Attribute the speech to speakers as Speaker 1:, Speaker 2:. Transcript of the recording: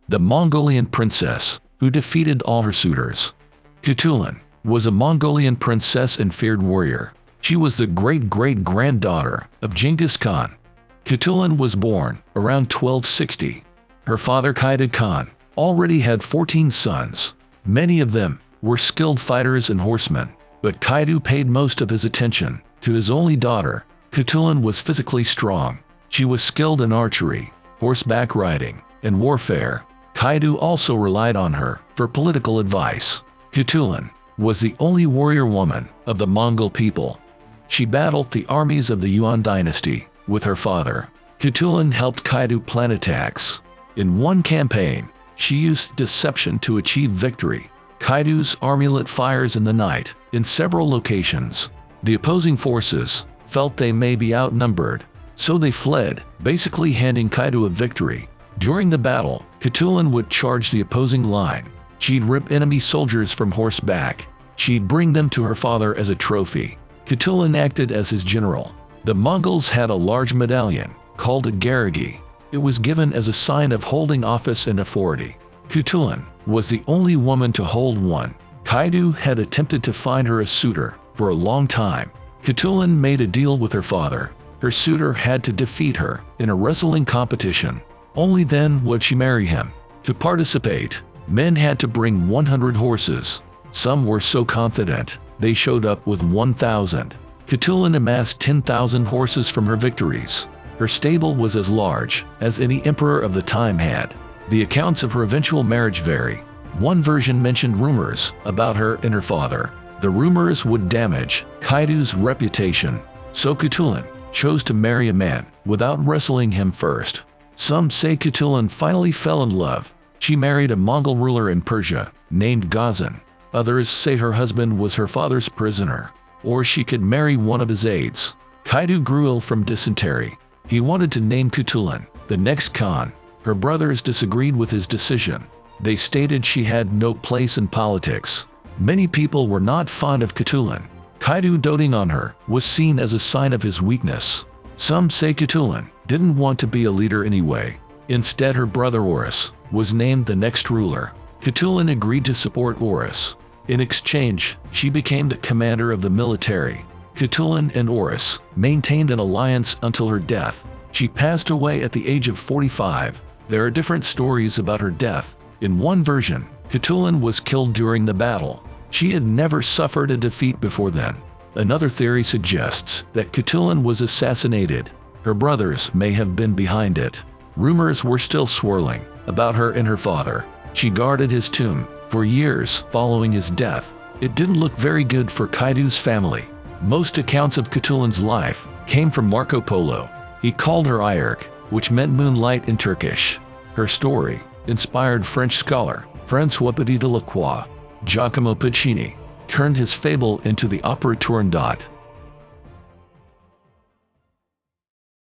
Speaker 1: the Mongolian princess who defeated all her suitors. Kutulin was a Mongolian princess and feared warrior. She was the great-great-granddaughter of Genghis Khan. Kutulin was born around 1260. Her father Kaidu Khan already had 14 sons. Many of them were skilled fighters and horsemen, but Kaidu paid most of his attention to his only daughter. Kutulin was physically strong. She was skilled in archery, horseback riding, and warfare. Kaidu also relied on her for political advice. Kutulin was the only warrior woman of the Mongol people. She battled the armies of the Yuan dynasty with her father. Kutulin helped Kaidu plan attacks. In one campaign, she used deception to achieve victory. Kaidu's army lit fires in the night in several locations. The opposing forces felt they may be outnumbered, so they fled, basically handing Kaidu a victory. During the battle, Kutulin would charge the opposing line. She'd rip enemy soldiers from horseback. She'd bring them to her father as a trophy. Kutulin acted as his general. The Mongols had a large medallion called a garagi. It was given as a sign of holding office and authority. Kutulin was the only woman to hold one. Kaidu had attempted to find her a suitor for a long time. Kutulin made a deal with her father. Her suitor had to defeat her in a wrestling competition. Only then would she marry him. To participate, men had to bring 100 horses. Some were so confident, they showed up with 1,000. Kutulin amassed 10,000 horses from her victories. Her stable was as large as any emperor of the time had. The accounts of her eventual marriage vary. One version mentioned rumors about her and her father. The rumors would damage Kaidu's reputation, so Kutulin chose to marry a man without wrestling him first. Some say Kutulin finally fell in love. She married a Mongol ruler in Persia named Ghazan. Others say her husband was her father's prisoner, or she could marry one of his aides. Kaidu grew ill from dysentery. He wanted to name Kutulin the next Khan. Her brothers disagreed with his decision. They stated she had no place in politics. Many people were not fond of Kutulin. Kaidu doting on her was seen as a sign of his weakness. Some say Kutulin didn't want to be a leader anyway. Instead, her brother Oris was named the next ruler. Kutulin agreed to support Oris. In exchange, she became the commander of the military. Kutulin and Oris maintained an alliance until her death. She passed away at the age of 45. There are different stories about her death. In one version, Kutulin was killed during the battle. She had never suffered a defeat before then. Another theory suggests that Kutulin was assassinated. Her brothers may have been behind it. Rumors were still swirling about her and her father. She guarded his tomb for years following his death. It didn't look very good for Kaidu's family. Most accounts of Kutulin's life came from Marco Polo. He called her Ayerk, which meant moonlight in Turkish. Her story inspired French scholar François Petit de la Croix. Giacomo Puccini turned his fable into the opera Turandot.